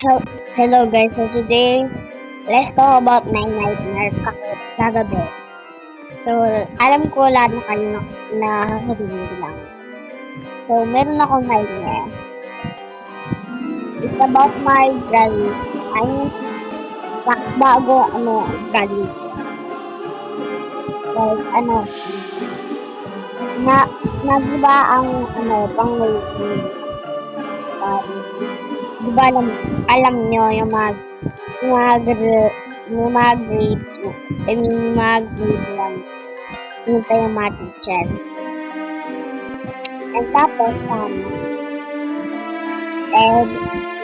Hel- Hello guys, so today, let's talk about my nightmare kagabi. So, alam ko lahat na kayo na nakakarinig lang. So, meron akong nightmare. It's about my granny. Ay, bago granny ko. Like, di ba ang, pang waiting. Di ba alam nyo yung yung mga grade 2, I mean, yung mga grade 1, hintay yung mga teacher. And tapos,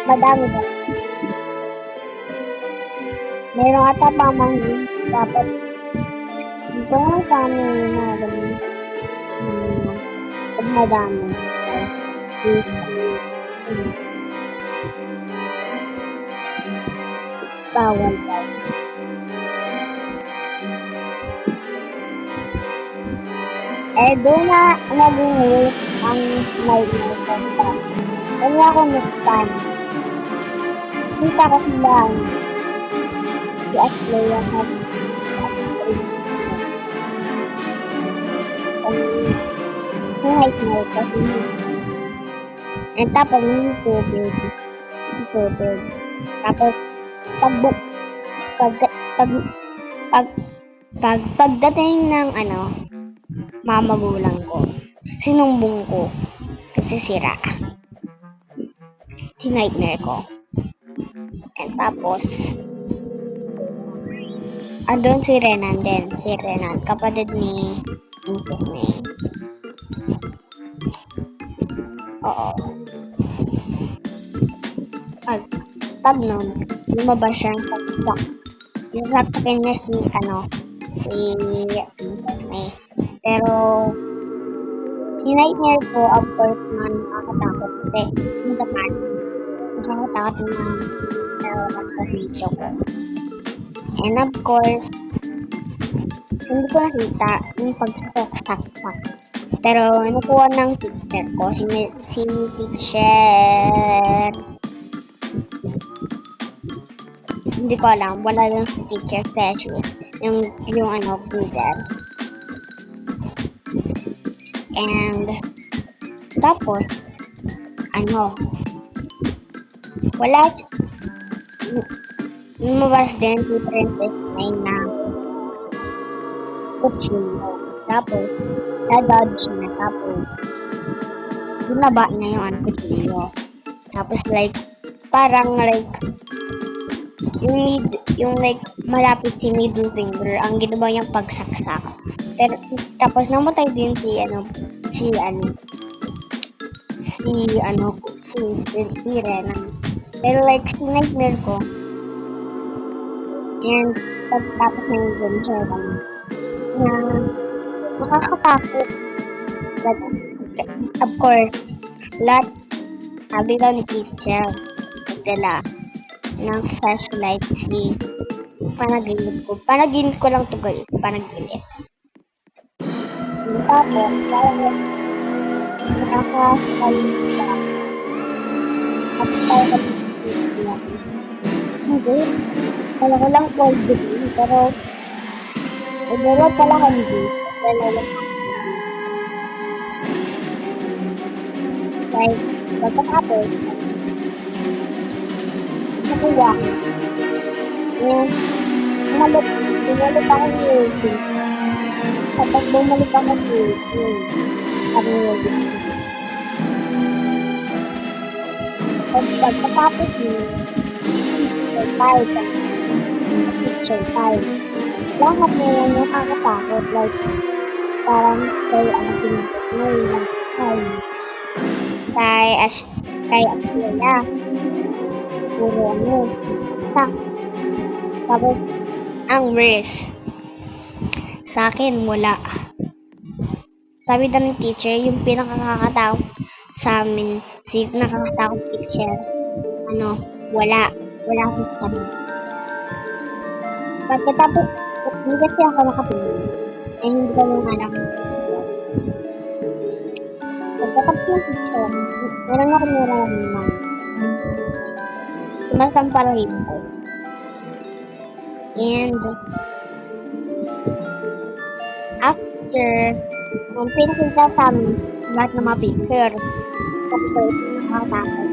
madami ba? Meron ata pang dapat, dito na sa amin yung mga ganun, pag madami. Bawal daw. Doon na naging ang nightmare ko. Kaya ako nag-stand. Kita ko sila si Asleya na yung nightmare ko. And tapos yung tubig. Tapos pag pag pag pag pagdating ng mamagulang ko, sinumbong ko kasi sira si nightmare ko. And tapos andun si Renan, kapatid ni Mrs. May. Oo. Pag nun, lumabas siya sa TikTok. Yung sasakin niya si Mrs. May. Pero, si nightmare ko, of course, nakakatakot kasi yung tapas. Nakakatakot yung nalawas sa video ko. And of course, hindi ko nakita yung pagsasaksak. Pero, nakuha ng teacher ko, si teacher, hindi ko alam, wala lang si teacher Precious, yung Google. And, tapos, wala, lumabas din si Princess May na kuchilyo. Tapos, na-dodge na. Tapos, binaba na yung kuchilyo. Tapos, parang yung malapit si middle finger, ang ginawa niyang pagsaksak. Pero, tapos namatay din si Renan. Pero si nightmare ko, and pagtapos na yung venture na nakakatakot. But, of course, lahat, sabi daw ni teacher, nagdala ng flashlight si panaginip ko. Panaginip ko lang to guys, panaginip. Tapos, nakakasalit lang. At tayo hindi. Kala ko lang cold degree, pero overall pala hindi. Pagkatapos, nakuha ko. Bumalik ako sa YouTube. Kapag bumalik ako sa YouTube, pagkatapos picture time. Lahat na lang nakakatakot. Parang pinipit mo yung kay Asleya. Puro saksak. Tapos, ang worst, sa akin, wala. Sabi daw ng teacher, yung pinakakakatakot sa amin, si nakakatakot teacher, wala akong sabi. Pagkatapos, hindi kasi ako nakatingin. Hindi ko nung alam. Pagkatapos ng teacher, meron ako nararamdaman. masampalahin ko. And after, nung pinakita sa amin lahat ng mga picture, tapos nakakatakot.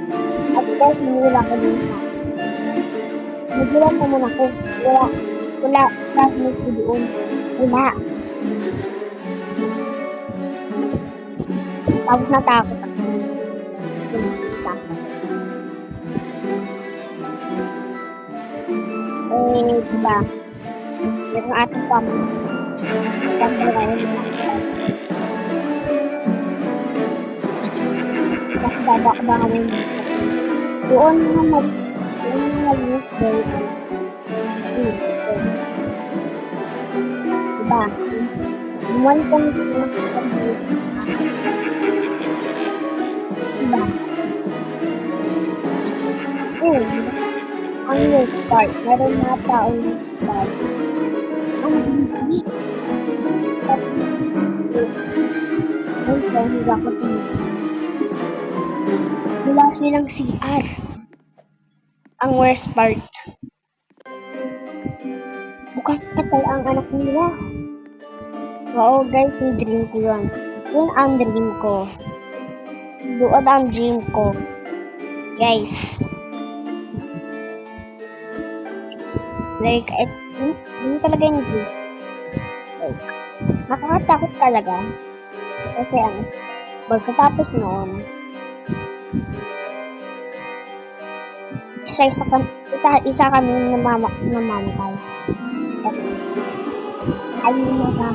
At tapos hinila ko din sa nagulat naman ako. Wala classmate ko doon. Wala. Tapos natakot ako. Diba? Yung ating pamilya. Kasi baba ka ba kami doon na mag-use diba? One kong diba? Ang next part, meron na taong part. Ang bilis. Ay, hindi ako tingin. Wala silang CR. Ang worst part. Mukhang katay ang anak nila. Oo guys, yung dream ko yun. Yun ang dream ko. Doon ang dream ko. Guys. Like, yun talaga yung dream. Like, nakakatakot talaga. Kasi pagkatapos noon, isa kami namamatay. Ayun na ka.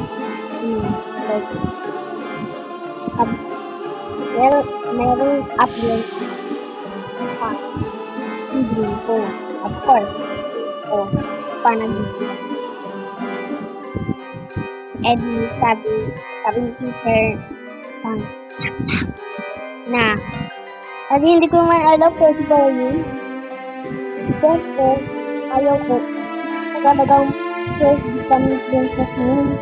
Merong upload sa video ko. Of course. Panaginip. And sabi ni teacher na kasi hindi ko man alam pwede ba yun. Kasi ayaw ko talagang first kami princess nun.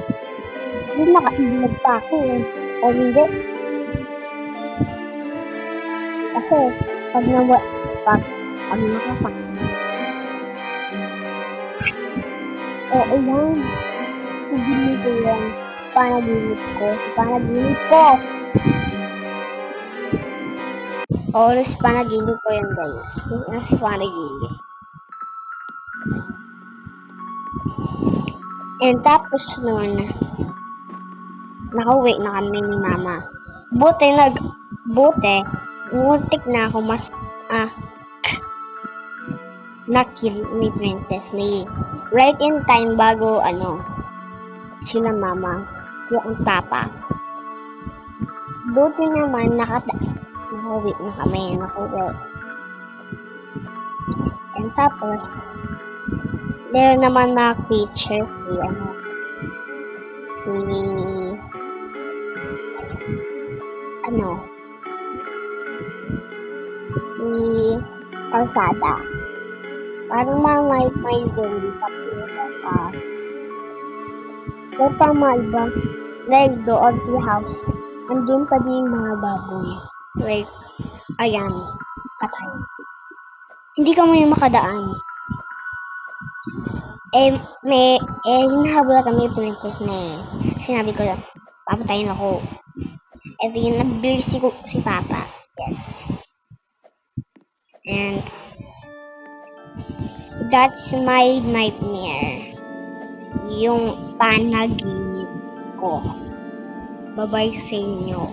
Hindi nakaibilag pa ako eh. O hindi. Kasi pag nakasaksa. Oo yan. Panaginip ko yan. Panaginip ko. Always panaginip ko yan guys. Kasi panaginip. And tapos noon, nakauwi na kami ni mama. Buti, nguntik na ako na-kill ni Princess May. Right in time bago sila mama, yung papa. Buti naman nakauwi na kami, And tapos, meron naman na teacher si Calzada. Parang may zombie sa pinaka. Pero tama iba. Like doon si house. Andun pa din yung mga baboy. Like, ayan. Patay. Hindi kami makadaan. Hinahabol kami yung princess na sinabi ko lang, papatayin ako. Yun, nabilis si Papa. Yes. And, that's my nightmare. Yung panaginip ko. Bye-bye sa inyo.